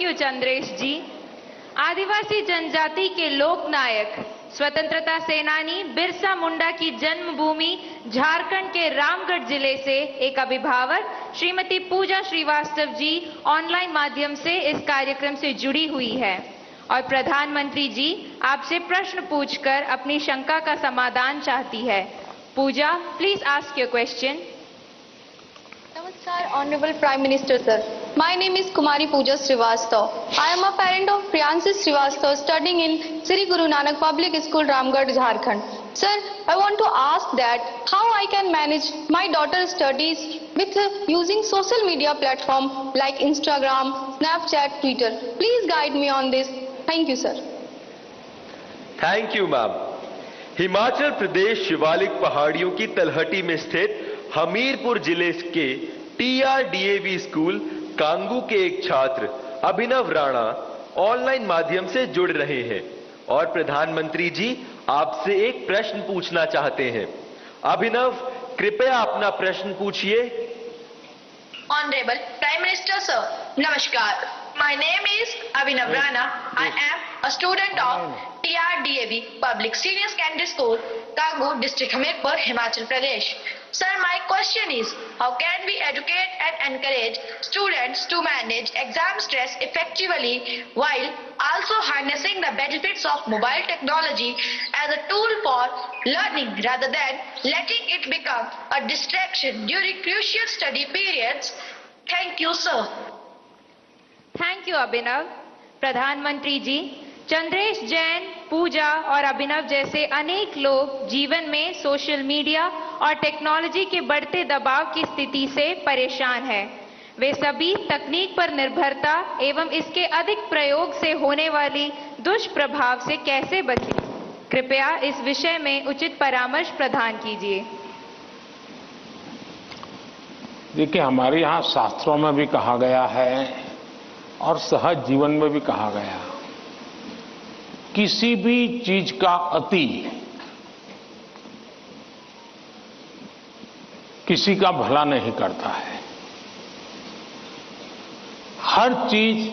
You Chandresh जी। आदिवासी जनजाति के लोक नायक स्वतंत्रता सेनानी बिरसा मुंडा की जन्मभूमि झारखंड के रामगढ़ जिले से एक अभिभावक श्रीमती पूजा श्रीवास्तव जी ऑनलाइन माध्यम से इस कार्यक्रम से जुड़ी हुई है और प्रधानमंत्री जी आपसे प्रश्न पूछकर अपनी शंका का समाधान चाहती है। Puja, please ask your question. Namaskar, Honorable Prime Minister Sir. My name is Kumari Pooja Srivastav. I am a parent of Priyanshi Srivastav studying in Sri Guru Nanak Public School, Ramgarh, Jharkhand. Sir, I want to ask that how I can manage my daughter's studies with using social media platform like Instagram, Snapchat, Twitter. Please guide me on this. Thank you, sir. Thank you ma'am. Himachal Pradesh Shivalik पहाड़ियों की तलहटी में स्थित हमीरपुर जिले के TRDAV school Kangu के एक छात्र अभिनव राणा ऑनलाइन माध्यम से जुड़ रहे हैं और प्रधानमंत्री जी आपसे एक प्रश्न पूछना चाहते हैं। अभिनव, कृपया अपना प्रश्न पूछिए। Honorable Prime Minister Sir, Namaskar. My name is Abhinav Rana. I am a student of TRDAV Public Senior Secondary School, Kangu District, Hamirpur, Himachal Pradesh. Sir, my question is, how can we educate and encourage students to manage exam stress effectively while also harnessing the benefits of mobile technology as a tool for learning rather than letting it become a distraction during crucial study periods? Thank you, sir. Thank you Abhinav. प्रधानमंत्री जी, चंद्रेश जैन, पूजा और अभिनव जैसे अनेक लोग जीवन में social media और technology के बढ़ते दबाव की स्थिति से परेशान हैं। वे सभी तकनीक पर निर्भरता एवं इसके अधिक प्रयोग से होने वाली दुष्प्रभाव से कैसे बचें? कृपया इस विषय में उचित परामर्श प्रदान कीजिए। देखिए, हमारे यहाँ शास्त्रों में भी कहा गया है और सहज जीवन में भी कहा गया, किसी भी चीज का अति किसी का भला नहीं करता है। हर चीज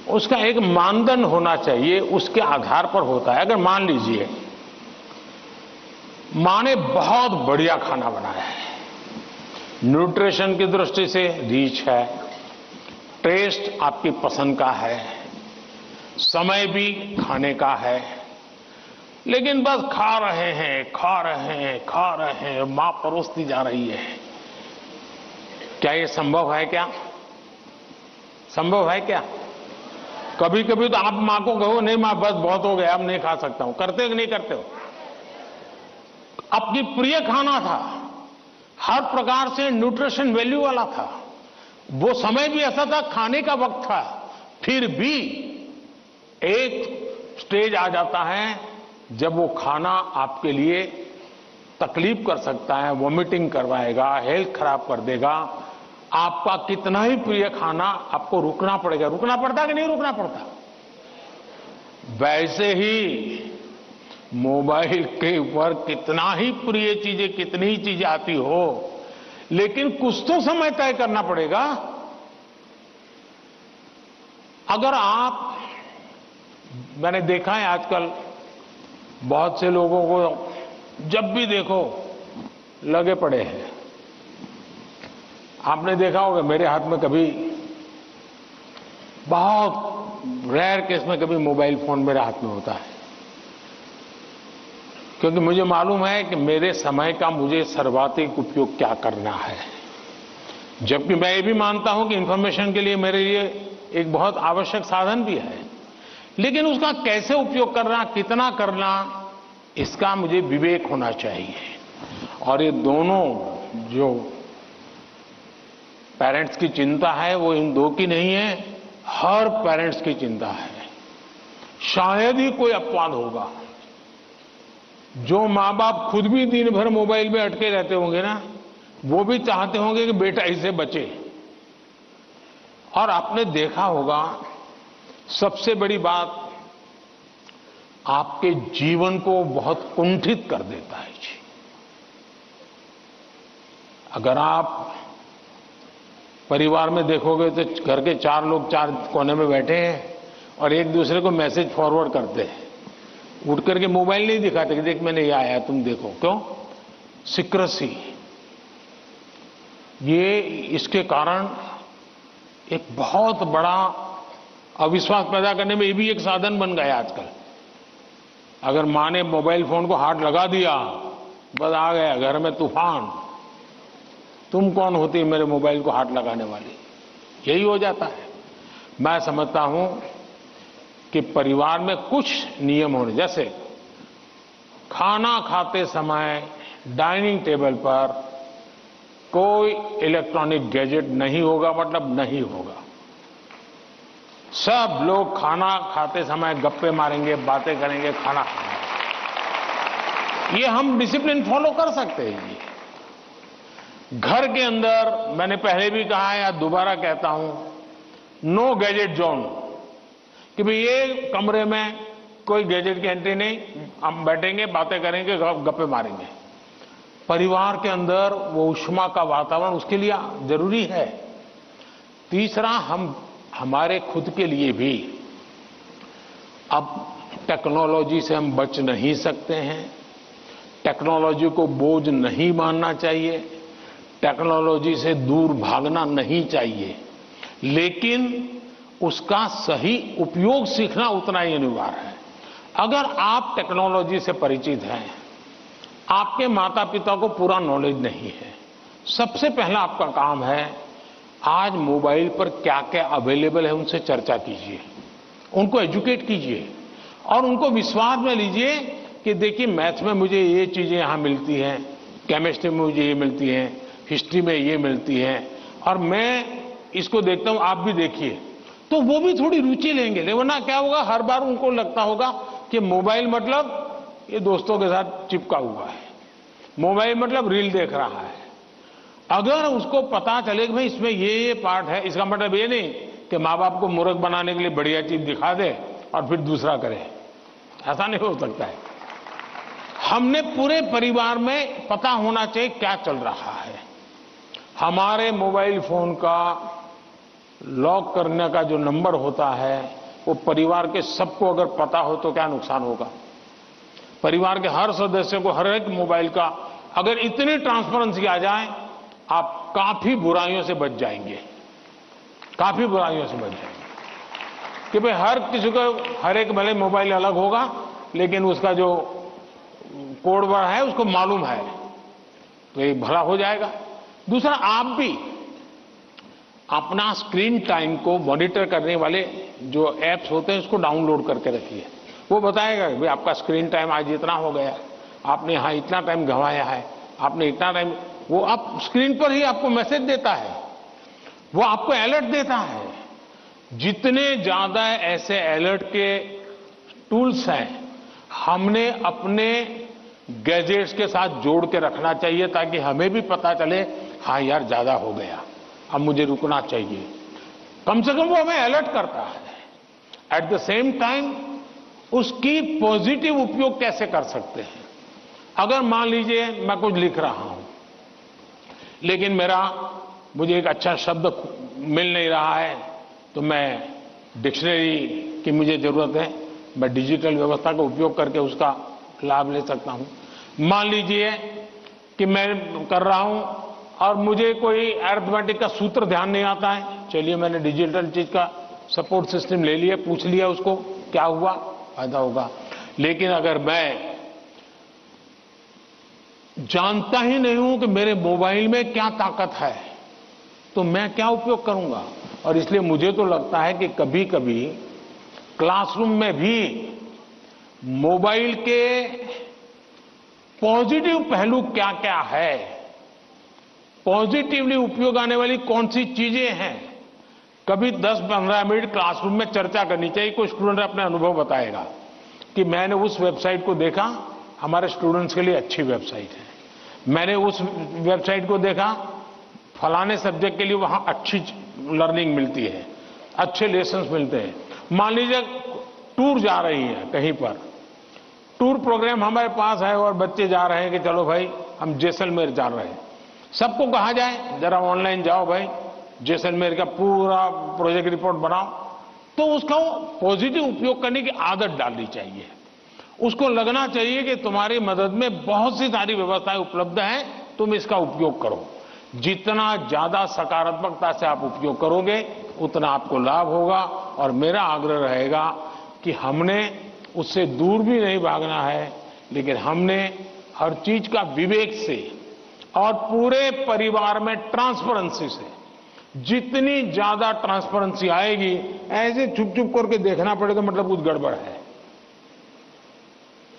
उसका एक मानदंड होना चाहिए, उसके आधार पर होता है। अगर मान लीजिए मां ने बहुत बढ़िया खाना बनाया है, न्यूट्रिशन की दृष्टि से रिच है, टेस्ट आपकी पसंद का है, समय भी खाने का है, लेकिन बस खा रहे हैं, मां परोसती जा रही है। क्या ये संभव है? क्या संभव है? क्या कभी कभी तो आप मां को कहो, नहीं मां बस बहुत हो गया, अब नहीं खा सकता हूं। करते हो कि नहीं करते हो? अपनी प्रिय खाना था, हर प्रकार से न्यूट्रिशन वैल्यू वाला था, वो समय भी ऐसा था, खाने का वक्त था, फिर भी एक स्टेज आ जाता है जब वो खाना आपके लिए तकलीफ कर सकता है, वॉमिटिंग करवाएगा, हेल्थ खराब कर देगा। आपका कितना ही प्रिय खाना आपको रुकना पड़ेगा। रुकना पड़ता कि नहीं रुकना पड़ता? वैसे ही मोबाइल के ऊपर कितना ही प्रिय चीजें, कितनी ही चीजें आती हो, लेकिन कुछ तो समय तय करना पड़ेगा। अगर आप, मैंने देखा है आजकल बहुत से लोगों को जब भी देखो लगे पड़े हैं। आपने देखा होगा, मेरे हाथ में कभी, बहुत रेयर केस में कभी मोबाइल फोन मेरे हाथ में होता है, क्योंकि मुझे मालूम है कि मेरे समय का मुझे सर्वाधिक उपयोग क्या करना है। जबकि मैं ये भी मानता हूं कि इंफॉर्मेशन के लिए मेरे लिए एक बहुत आवश्यक साधन भी है, लेकिन उसका कैसे उपयोग करना, कितना करना, इसका मुझे विवेक होना चाहिए। और ये दोनों जो पेरेंट्स की चिंता है वो इन दो की नहीं है, हर पेरेंट्स की चिंता है। शायद ही कोई अपवाद होगा जो मां बाप खुद भी दिन भर मोबाइल में अटके रहते होंगे ना, वो भी चाहते होंगे कि बेटा इससे बचे। और आपने देखा होगा, सबसे बड़ी बात, आपके जीवन को बहुत कुंठित कर देता है जी। अगर आप परिवार में देखोगे तो घर के 4 लोग 4 कोने में बैठे हैं और एक दूसरे को मैसेज फॉरवर्ड करते हैं। उठ करके मोबाइल नहीं दिखाते कि देख मैंने ये आया तुम देखो। क्यों? सीक्रेसी। ये इसके कारण एक बहुत बड़ा अविश्वास पैदा करने में ये भी एक साधन बन गया आजकल। अगर माँ ने मोबाइल फोन को हाथ लगा दिया, बस आ गया घर में तूफान। तुम कौन होती मेरे मोबाइल को हाथ लगाने वाली? यही हो जाता है। मैं समझता हूं कि परिवार में कुछ नियम होने, जैसे खाना खाते समय डाइनिंग टेबल पर कोई इलेक्ट्रॉनिक गैजेट नहीं होगा, मतलब नहीं होगा। सब लोग खाना खाते समय गप्पे मारेंगे, बातें करेंगे, खाना खाएंगे। ये हम डिसिप्लिन फॉलो कर सकते हैं। ये घर के अंदर मैंने पहले भी कहा है या दोबारा कहता हूं, नो गैजेट जोन, कि भाई ये कमरे में कोई गैजेट की एंट्री नहीं, हम बैठेंगे, बातें करेंगे, गप्पे मारेंगे। परिवार के अंदर वो ऊष्मा का वातावरण उसके लिए जरूरी है। तीसरा, हम हमारे खुद के लिए भी अब टेक्नोलॉजी से हम बच नहीं सकते हैं। टेक्नोलॉजी को बोझ नहीं मानना चाहिए, टेक्नोलॉजी से दूर भागना नहीं चाहिए, लेकिन उसका सही उपयोग सीखना उतना ही अनिवार्य है। अगर आप टेक्नोलॉजी से परिचित हैं, आपके माता पिता को पूरा नॉलेज नहीं है, सबसे पहला आपका काम है आज मोबाइल पर क्या क्या अवेलेबल है उनसे चर्चा कीजिए, उनको एजुकेट कीजिए और उनको विश्वास में लीजिए कि देखिए मैथ्स में मुझे ये चीजें यहां मिलती हैं, केमिस्ट्री में मुझे ये मिलती हैं, हिस्ट्री में ये मिलती हैं और मैं इसको देखता हूं, आप भी देखिए। तो वो भी थोड़ी रुचि लेंगे। वरना क्या होगा, हर बार उनको लगता होगा कि मोबाइल मतलब ये दोस्तों के साथ चिपका हुआ है, मोबाइल मतलब रील देख रहा है। अगर उसको पता चले कि भाई इसमें ये पार्ट है, इसका मतलब ये नहीं कि माँ बाप को मूर्ख बनाने के लिए बढ़िया चीज दिखा दे और फिर दूसरा करे, ऐसा नहीं हो सकता है। हमने पूरे परिवार में पता होना चाहिए क्या चल रहा है। हमारे मोबाइल फोन का लॉक करने का जो नंबर होता है वो परिवार के सबको अगर पता हो तो क्या नुकसान होगा। परिवार के हर सदस्य को हर एक मोबाइल का अगर इतनी ट्रांसपेरेंसी आ जाए, आप काफी बुराइयों से बच जाएंगे, काफी बुराइयों से बच जाएंगे। कि भाई हर किसी को हर एक भले मोबाइल अलग होगा, लेकिन उसका जो कोड वर्ड है उसको मालूम है, तो ये भला हो जाएगा। दूसरा, आप भी अपना स्क्रीन टाइम को मॉनिटर करने वाले जो एप्स होते हैं उसको डाउनलोड करके रखिए। वो बताएगा कि भाई आपका स्क्रीन टाइम आज इतना हो गया, आपने यहां इतना टाइम गंवाया है, आपने इतना टाइम, वो आप स्क्रीन पर ही आपको मैसेज देता है, वो आपको अलर्ट देता है। जितने ज्यादा ऐसे अलर्ट के टूल्स हैं, हमने अपने गैजेट्स के साथ जोड़ के रखना चाहिए ताकि हमें भी पता चले, हाँ यार ज्यादा हो गया, अब मुझे रुकना चाहिए। कम से कम वो हमें अलर्ट करता है। एट द सेम टाइम उसकी पॉजिटिव उपयोग कैसे कर सकते हैं। अगर मान लीजिए मैं कुछ लिख रहा हूं, लेकिन मुझे एक अच्छा शब्द मिल नहीं रहा है, तो मैं डिक्शनरी की मुझे जरूरत है, मैं डिजिटल व्यवस्था का उपयोग करके उसका लाभ ले सकता हूं। मान लीजिए कि मैं कर रहा हूं और मुझे कोई अरिथमेटिक का सूत्र ध्यान नहीं आता है, चलिए मैंने डिजिटल चीज का सपोर्ट सिस्टम ले लिया, पूछ लिया उसको, क्या हुआ, फायदा होगा। लेकिन अगर मैं जानता ही नहीं हूं कि मेरे मोबाइल में क्या ताकत है, तो मैं क्या उपयोग करूंगा। और इसलिए मुझे तो लगता है कि कभी कभी क्लासरूम में भी मोबाइल के पॉजिटिव पहलू क्या क्या है, पॉजिटिवली उपयोग आने वाली कौन सी चीजें हैं, कभी 10-15 मिनट क्लासरूम में चर्चा करनी चाहिए। कोई स्टूडेंट अपने अनुभव बताएगा कि मैंने उस वेबसाइट को देखा, हमारे स्टूडेंट्स के लिए अच्छी वेबसाइट है, मैंने उस वेबसाइट को देखा, फलाने सब्जेक्ट के लिए वहां अच्छी लर्निंग मिलती है, अच्छे लेसन्स मिलते हैं। मान लीजिए टूर जा रही है कहीं पर, टूर प्रोग्राम हमारे पास है और बच्चे जा रहे हैं कि चलो भाई हम जैसलमेर जा रहे हैं, सबको कहा जाए जरा ऑनलाइन जाओ भाई, जैसलमेर का पूरा प्रोजेक्ट रिपोर्ट बनाओ, तो उसका पॉजिटिव उपयोग करने की आदत डालनी चाहिए। उसको लगना चाहिए कि तुम्हारी मदद में बहुत सी सारी व्यवस्थाएं उपलब्ध हैं, तुम इसका उपयोग करो। जितना ज्यादा सकारात्मकता से आप उपयोग करोगे उतना आपको लाभ होगा। और मेरा आग्रह रहेगा कि हमने उससे दूर भी नहीं भागना है, लेकिन हमने हर चीज का विवेक से और पूरे परिवार में ट्रांसपेरेंसी से, जितनी ज्यादा ट्रांसपेरेंसी आएगी, ऐसे चुप चुप करके देखना पड़ेगा मतलब कुछ गड़बड़ है।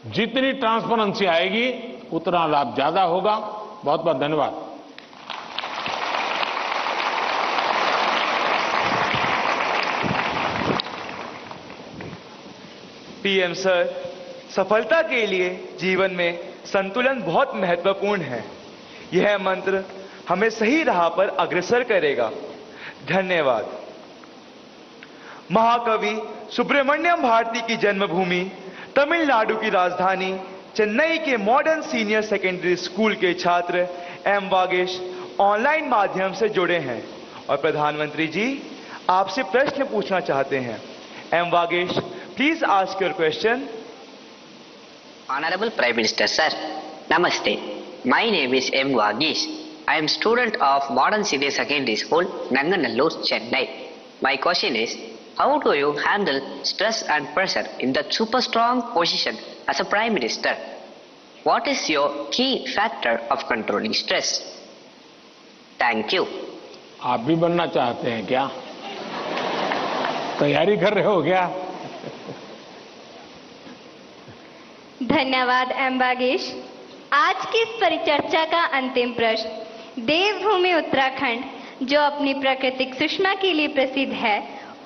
जितनी ट्रांसपेरेंसी आएगी उतना लाभ ज्यादा होगा। बहुत बहुत धन्यवाद। पीएम सर, सफलता के लिए जीवन में संतुलन बहुत महत्वपूर्ण है। यह मंत्र हमें सही राह पर अग्रसर करेगा। धन्यवाद। महाकवि सुब्रमण्यम भारती की जन्मभूमि तमिलनाडु की राजधानी चेन्नई के मॉडर्न सीनियर सेकेंडरी स्कूल के छात्र एम वागेश ऑनलाइन माध्यम से जुड़े हैं और प्रधानमंत्री जी आपसे प्रश्न पूछना चाहते हैं। M Vagesh, please ask your question. Honorable Prime Minister Sir, Namaste. My name is M. Vagesh. I am student of Modern Senior Secondary School, Nanganallur, Chennai. My question is, how do you handle stress and pressure in that super strong position as a Prime Minister? What is your key factor of controlling stress? Thank you. आप भी बनना चाहते हैं क्या? तैयारी कर रहे हो क्या? धन्यवाद एम वागेश। आज की इस परिचर्चा का अंतिम प्रश्न देवभूमि उत्तराखंड, जो अपनी प्राकृतिक सुषमा के लिए प्रसिद्ध है,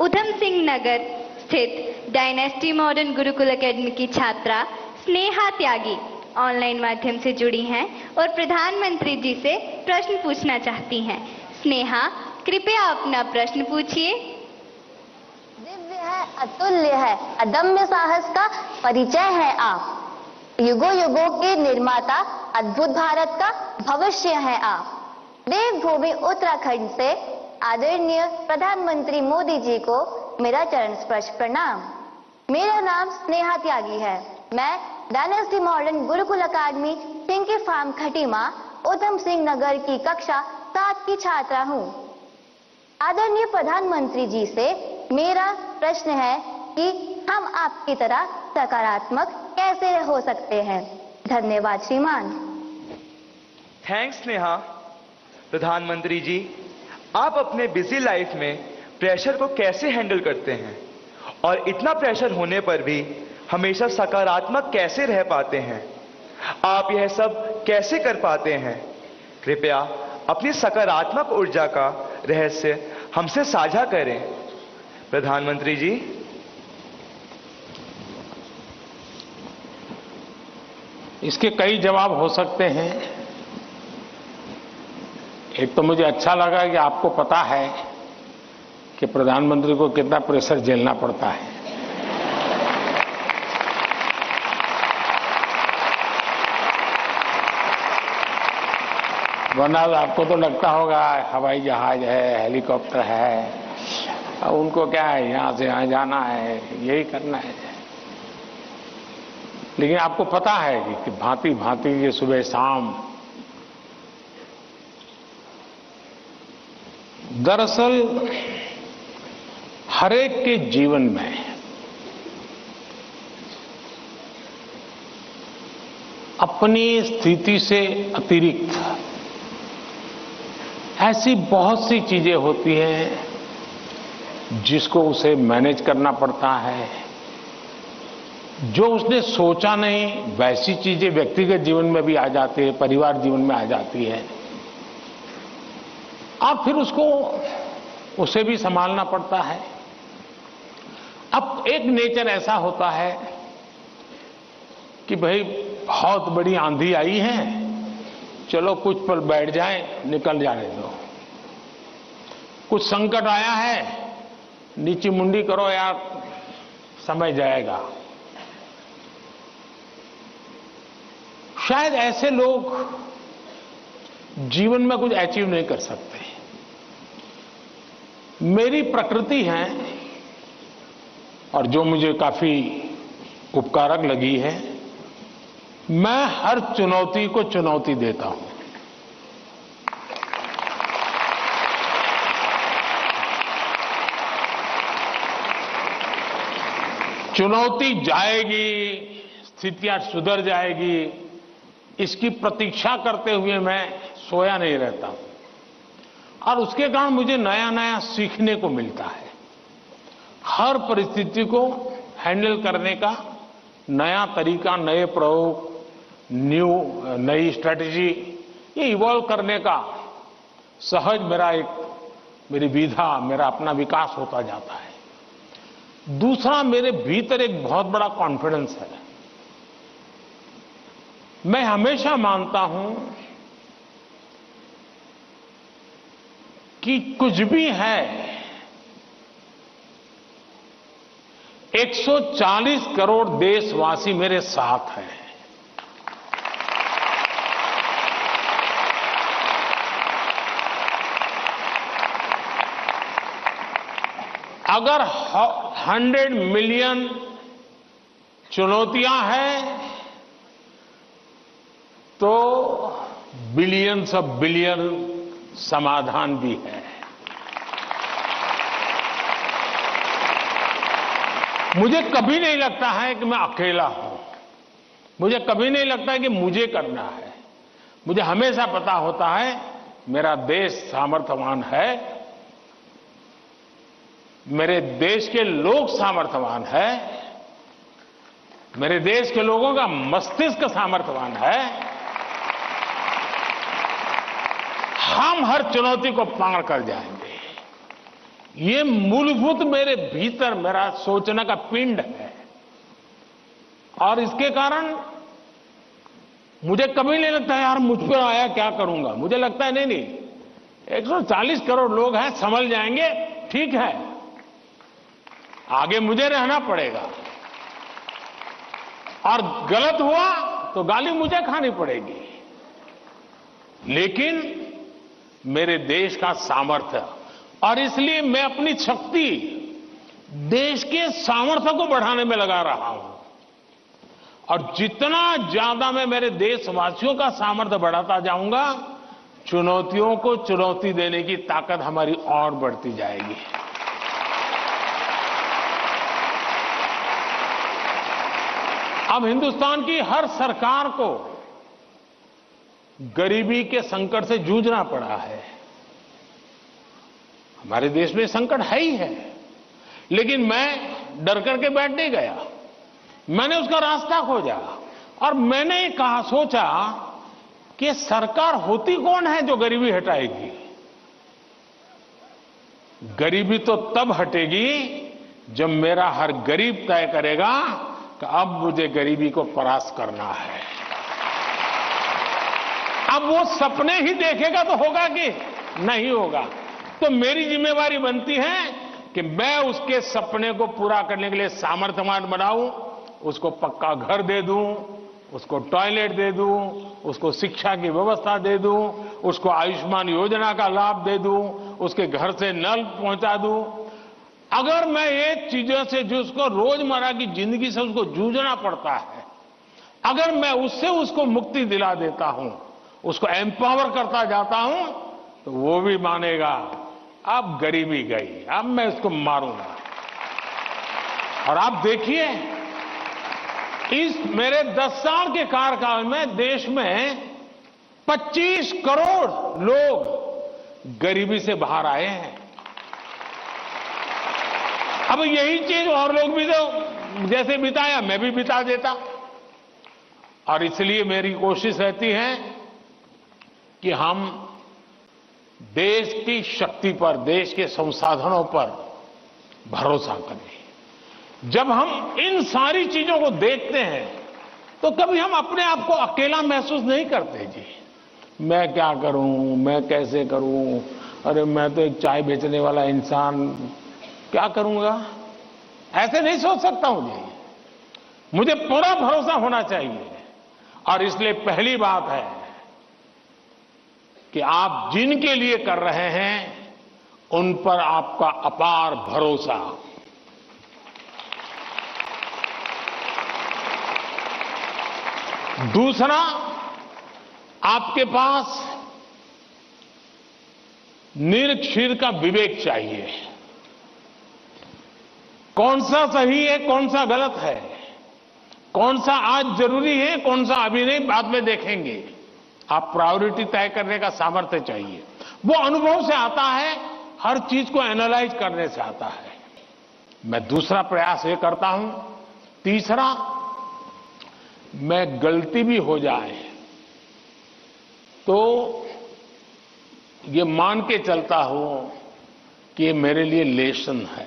उधम सिंह नगर स्थित डायनेस्टी मॉडर्न गुरुकुल एकेडमी की छात्रा स्नेहा त्यागी ऑनलाइन माध्यम से जुड़ी हैं और प्रधानमंत्री जी से प्रश्न पूछना चाहती हैं। स्नेहा, कृपया अपना प्रश्न पूछिए। दिव्य है, अतुल्य है, अदम्य साहस का परिचय है आप। युगों युगों के निर्माता, अद्भुत भारत का भविष्य है आप। देवभूमि उत्तराखंड से आदरणीय प्रधानमंत्री मोदी जी को मेरा चरण स्पर्श प्रणाम। मेरा नाम स्नेहा त्यागी है। मैं डायनेस्टी मॉडर्न गुरुकुल अकादमी पिंकी फार्म खटीमा उधम सिंह नगर की कक्षा 7 की छात्रा हूँ। आदरणीय प्रधानमंत्री जी से मेरा प्रश्न है कि हम आपकी तरह सकारात्मक कैसे हो सकते हैं। धन्यवाद श्रीमान। थैंक्स स्नेहा। प्रधानमंत्री जी, आप अपने बिजी लाइफ में प्रेशर को कैसे हैंडल करते हैं और इतना प्रेशर होने पर भी हमेशा सकारात्मक कैसे रह पाते हैं? आप यह सब कैसे कर पाते हैं? कृपया अपनी सकारात्मक ऊर्जा का रहस्य हमसे साझा करें। प्रधानमंत्री जी। इसके कई जवाब हो सकते हैं। एक तो मुझे अच्छा लगा कि आपको पता है कि प्रधानमंत्री को कितना प्रेशर झेलना पड़ता है। वरना आपको तो लगता होगा हवाई जहाज है, हेलीकॉप्टर है, और उनको क्या है, यहां से यहां जाना है, यही करना है। लेकिन आपको पता है कि भांति भांति ये सुबह शाम, दरअसल हरेक के जीवन में अपनी स्थिति से अतिरिक्त ऐसी बहुत सी चीजें होती हैं जिसको उसे मैनेज करना पड़ता है। जो उसने सोचा नहीं वैसी चीजें व्यक्तिगत जीवन में भी आ जाती है, परिवार जीवन में आ जाती है। अब फिर उसे भी संभालना पड़ता है। अब एक नेचर ऐसा होता है कि भाई बहुत बड़ी आंधी आई है, चलो कुछ पल बैठ जाए, निकल जाने दो। कुछ संकट आया है, नीची मुंडी करो यार, समय जाएगा। शायद ऐसे लोग जीवन में कुछ अचीव नहीं कर सकते। मेरी प्रकृति है और जो मुझे काफी उपकारक लगी है, मैं हर चुनौती को चुनौती देता हूं। चुनौती जाएगी, स्थितियां सुधर जाएगी, इसकी प्रतीक्षा करते हुए मैं सोया नहीं रहता हूं और उसके कारण मुझे नया नया सीखने को मिलता है। हर परिस्थिति को हैंडल करने का नया तरीका, नए प्रयोग, नई स्ट्रेटेजी, ये इवॉल्व करने का सहज मेरी विधा, मेरा अपना विकास होता जाता है। दूसरा, मेरे भीतर एक बहुत बड़ा कॉन्फिडेंस है। मैं हमेशा मानता हूं कि कुछ भी है, 140 करोड़ देशवासी मेरे साथ हैं। अगर 100 मिलियन चुनौतियां हैं तो बिलियंस ऑफ बिलियन समाधान भी है। मुझे कभी नहीं लगता है कि मैं अकेला हूं। मुझे कभी नहीं लगता कि मुझे करना है। मुझे हमेशा पता होता है मेरा देश सामर्थ्यवान है, मेरे देश के लोग सामर्थ्यवान है, मेरे देश के लोगों का मस्तिष्क सामर्थ्यवान है। हम हर चुनौती को पार कर जाएंगे। ये मूलभूत मेरे भीतर मेरा सोचने का पिंड है और इसके कारण मुझे कभी नहीं लगता यार मुझ पर आया क्या करूंगा। मुझे लगता है नहीं, 140 करोड़ लोग हैं, संभल जाएंगे, ठीक है, आगे मुझे रहना पड़ेगा और गलत हुआ तो गाली मुझे खानी पड़ेगी, लेकिन मेरे देश का सामर्थ्य, और इसलिए मैं अपनी शक्ति देश के सामर्थ्य को बढ़ाने में लगा रहा हूं। और जितना ज्यादा मैं मेरे देशवासियों का सामर्थ्य बढ़ाता जाऊंगा, चुनौतियों को चुनौती देने की ताकत हमारी और बढ़ती जाएगी। अब हिंदुस्तान की हर सरकार को गरीबी के संकट से जूझना पड़ा है। हमारे देश में संकट है ही है, लेकिन मैं डर करके बैठ नहीं गया। मैंने उसका रास्ता खोजा और मैंने सोचा कि सरकार होती कौन है जो गरीबी हटाएगी। गरीबी तो तब हटेगी जब मेरा हर गरीब तय करेगा कि अब मुझे गरीबी को परास्त करना है। अब वो सपने ही देखेगा तो होगा कि नहीं होगा। तो मेरी जिम्मेवारी बनती है कि मैं उसके सपने को पूरा करने के लिए सामर्थ्यवान बनाऊं, उसको पक्का घर दे दूं, उसको टॉयलेट दे दूं, उसको शिक्षा की व्यवस्था दे दूं, उसको आयुष्मान योजना का लाभ दे दूं, उसके घर से नल पहुंचा दूं। अगर मैं ये चीजों से जो उसको रोजमर्रा की जिंदगी से उसको जूझना पड़ता है, अगर मैं उससे उसको मुक्ति दिला देता हूं, उसको एम्पावर करता जाता हूं, तो वो भी मानेगा अब गरीबी गई, अब मैं इसको मारूंगा। और आप देखिए, इस मेरे 10 साल के कार्यकाल में देश में 25 करोड़ लोग गरीबी से बाहर आए हैं। अब यही चीज और लोग भी तो जैसे बिताया, मैं भी बिता देता। और इसलिए मेरी कोशिश रहती है कि हम देश की शक्ति पर, देश के संसाधनों पर भरोसा करें। जब हम इन सारी चीजों को देखते हैं तो कभी हम अपने आप को अकेला महसूस नहीं करते। जी मैं क्या करूं, मैं कैसे करूं, अरे मैं तो एक चाय बेचने वाला इंसान, क्या करूंगा, ऐसे नहीं सोच सकता हूं जी। मुझे पूरा भरोसा होना चाहिए। और इसलिए पहली बात है कि आप जिनके लिए कर रहे हैं उन पर आपका अपार भरोसा। दूसरा, आपके पास निरक्षीर का विवेक चाहिए। कौन सा सही है, कौन सा गलत है, कौन सा आज जरूरी है, कौन सा अभी नहीं, बाद में देखेंगे। आप प्रायोरिटी तय करने का सामर्थ्य चाहिए। वो अनुभव से आता है, हर चीज को एनालाइज करने से आता है। मैं दूसरा प्रयास ये करता हूं। तीसरा, मैं गलती भी हो जाए तो ये मान के चलता हूं कि ये मेरे लिए लेसन है।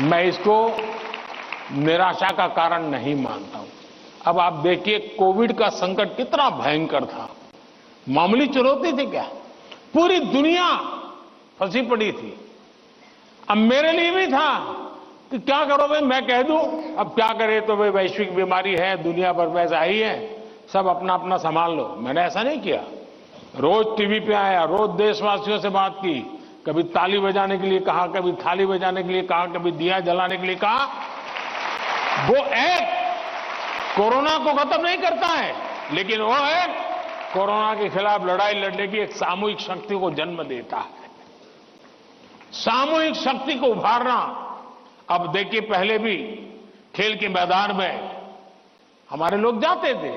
मैं इसको निराशा का कारण नहीं मानता हूं। अब आप देखिए, कोविड का संकट कितना भयंकर था। मामूली चुनौती थी क्या? पूरी दुनिया फंसी पड़ी थी। अब मेरे लिए भी था कि क्या करो भाई, मैं कह दूं अब क्या करे, तो भाई वैश्विक बीमारी है, दुनिया भर में ऐसा ही है, सब अपना अपना संभाल लो। मैंने ऐसा नहीं किया। रोज टीवी पे आया, रोज देशवासियों से बात की, कभी ताली बजाने के लिए कहा, कभी थाली बजाने के लिए कहा, कभी दिया जलाने के लिए कहा। वो एक कोरोना को खत्म नहीं करता है, लेकिन वो एक कोरोना के खिलाफ लड़ाई लड़ने की एक सामूहिक शक्ति को जन्म देता है। सामूहिक शक्ति को उभारना। अब देखिए, पहले भी खेल के मैदान में हमारे लोग जाते थे,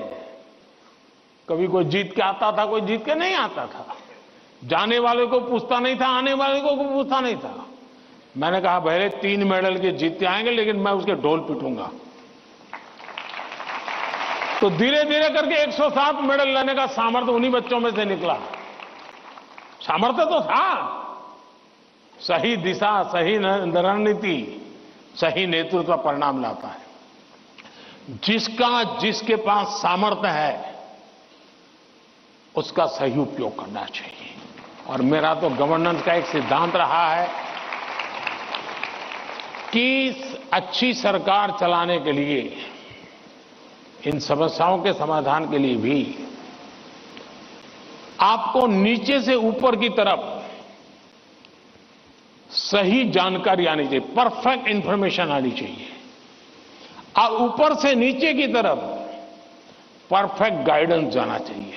कभी कोई जीत के आता था, कोई जीत के नहीं आता था। जाने वाले को पूछता नहीं था, आने वाले को पूछता नहीं था। मैंने कहा भले 3 मेडल के जीतते आएंगे, लेकिन मैं उसके ढोल पिटूंगा। तो धीरे धीरे करके 107 मेडल लाने का सामर्थ्य उन्हीं बच्चों में से निकला। सामर्थ्य तो था। सही दिशा, सही रणनीति, सही नेतृत्व परिणाम लाता है। जिसके पास सामर्थ्य है, उसका सही उपयोग करना चाहिए। और मेरा तो गवर्नेंस का एक सिद्धांत रहा है कि अच्छी सरकार चलाने के लिए, इन समस्याओं के समाधान के लिए भी आपको नीचे से ऊपर की तरफ सही जानकारी आनी चाहिए, परफेक्ट इंफॉर्मेशन आनी चाहिए, और ऊपर से नीचे की तरफ परफेक्ट गाइडेंस जाना चाहिए।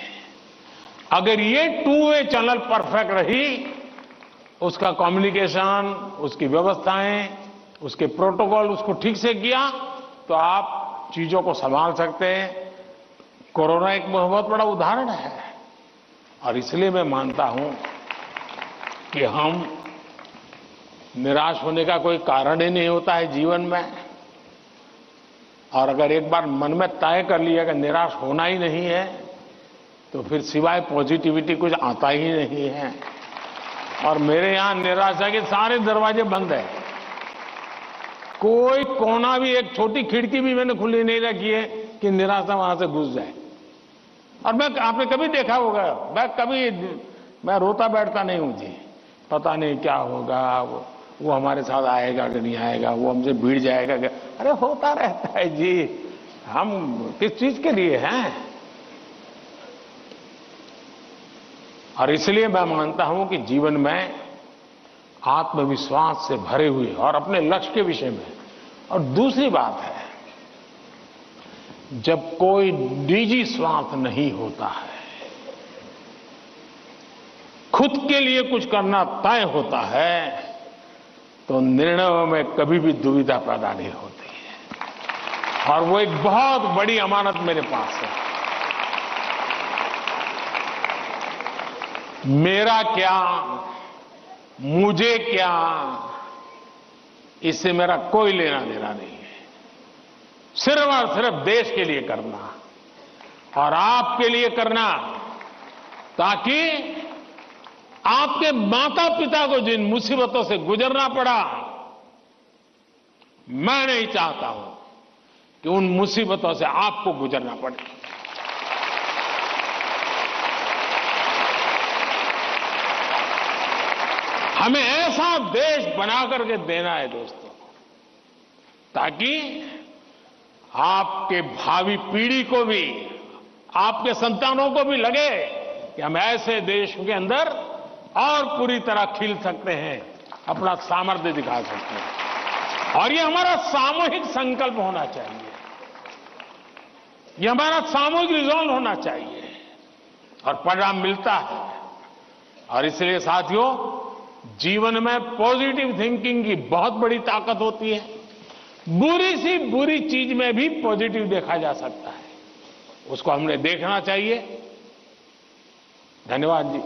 अगर ये 2 वे चैनल परफेक्ट रही, उसका कम्युनिकेशन, उसकी व्यवस्थाएं, उसके प्रोटोकॉल उसको ठीक से किया, तो आप चीजों को संभाल सकते हैं। कोरोना एक बहुत बड़ा उदाहरण है। और इसलिए मैं मानता हूं कि हम निराश होने का कोई कारण ही नहीं होता है जीवन में। और अगर एक बार मन में तय कर लिया कि निराश होना ही नहीं है, तो फिर सिवाय पॉजिटिविटी कुछ आता ही नहीं है। और मेरे यहां निराशा के सारे दरवाजे बंद है। कोई कोना भी, एक छोटी खिड़की भी मैंने खुली नहीं रखी है कि निराशा वहां से घुस जाए। और आपने कभी देखा होगा, मैं रोता बैठता नहीं हूं जी। पता नहीं क्या होगा, वो हमारे साथ आएगा कि नहीं आएगा, वो हमसे भिड़ जाएगा क्या। अरे होता रहता है जी। हम किस चीज के लिए हैं? और इसलिए मैं मानता हूं कि जीवन में आत्मविश्वास से भरे हुए और अपने लक्ष्य के विषय में। और दूसरी बात है, जब कोई निजी स्वार्थ नहीं होता है, खुद के लिए कुछ करना तय होता है, तो निर्णयों में कभी भी दुविधा पैदा नहीं होती है। और वो एक बहुत बड़ी अमानत मेरे पास है। मेरा क्या, मुझे क्या, इससे मेरा कोई लेना देना नहीं है। सिर्फ और सिर्फ देश के लिए करना और आपके लिए करना, ताकि आपके माता पिता को जिन मुसीबतों से गुजरना पड़ा, मैं नहीं चाहता हूं कि उन मुसीबतों से आपको गुजरना पड़े। हमें ऐसा देश बना करके देना है दोस्तों, ताकि आपके भावी पीढ़ी को भी, आपके संतानों को भी लगे कि हम ऐसे देश के अंदर और पूरी तरह खिल सकते हैं, अपना सामर्थ्य दिखा सकते हैं। और ये हमारा सामूहिक संकल्प होना चाहिए, ये हमारा सामूहिक रिजॉल्व होना चाहिए, और परिणाम मिलता है। और इसलिए साथियों, जीवन में पॉजिटिव थिंकिंग की बहुत बड़ी ताकत होती है। बुरी सी बुरी चीज में भी पॉजिटिव देखा जा सकता है, उसको हमने देखना चाहिए। धन्यवाद जी।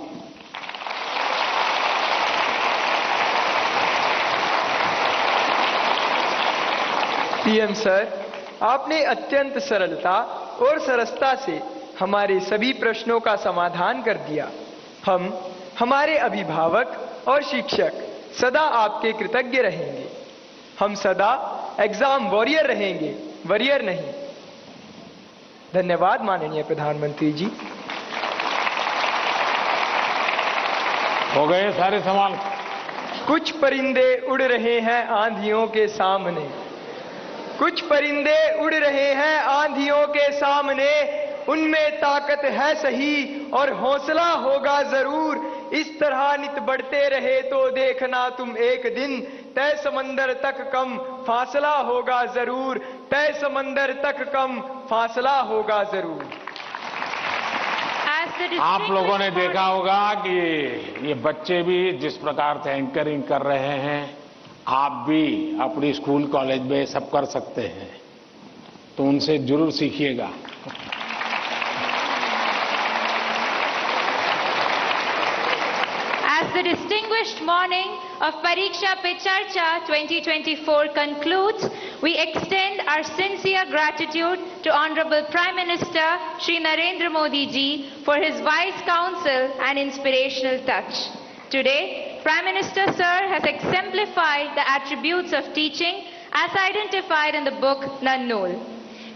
पीएम सर, आपने अत्यंत सरलता और सरसता से हमारे सभी प्रश्नों का समाधान कर दिया। हम, हमारे अभिभावक और शिक्षक सदा आपके कृतज्ञ रहेंगे। हम सदा एग्जाम वॉरियर रहेंगे, वरियर नहीं। धन्यवाद माननीय प्रधानमंत्री जी। हो गए सारे सवाल। कुछ परिंदे उड़ रहे हैं आंधियों के सामने, कुछ परिंदे उड़ रहे हैं आंधियों के सामने, उनमें ताकत है सही और हौसला होगा जरूर। इस तरह नित बढ़ते रहे तो देखना तुम एक दिन, तय समंदर तक कम फासला होगा जरूर, तय समंदर तक कम फासला होगा जरूर। आप लोगों ने देखा होगा कि ये बच्चे भी जिस प्रकार से एंकरिंग कर रहे हैं, आप भी अपनी स्कूल कॉलेज में सब कर सकते हैं, तो उनसे जरूर सीखिएगा। As the distinguished morning of Pariksha Pe Charcha 2024 concludes, we extend our sincere gratitude to Honorable Prime Minister Shri Narendra Modi ji for his wise counsel and inspirational touch. Today, Prime Minister Sir has exemplified the attributes of teaching as identified in the book Nannul.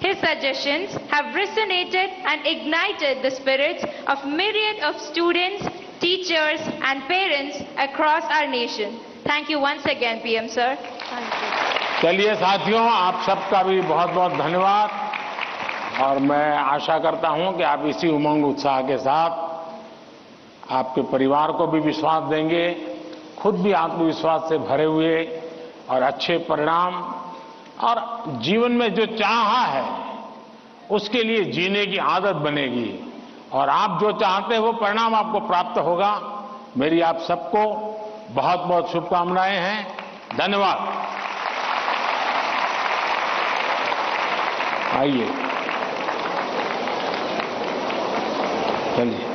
His suggestions have resonated and ignited the spirits of myriad of students, teachers and parents across our nation. Thank you once again, PM Sir. चलिए साथियों, आप सबका भी बहुत बहुत धन्यवाद, और मैं आशा करता हूं कि आप इसी उमंग उत्साह के साथ आपके परिवार को भी विश्वास देंगे, खुद भी आत्मविश्वास से भरे हुए, और अच्छे परिणाम और जीवन में जो चाहा है उसके लिए जीने की आदत बनेगी, और आप जो चाहते हैं वो परिणाम आपको प्राप्त होगा। मेरी आप सबको बहुत बहुत शुभकामनाएं हैं। धन्यवाद। आइए, चलिए।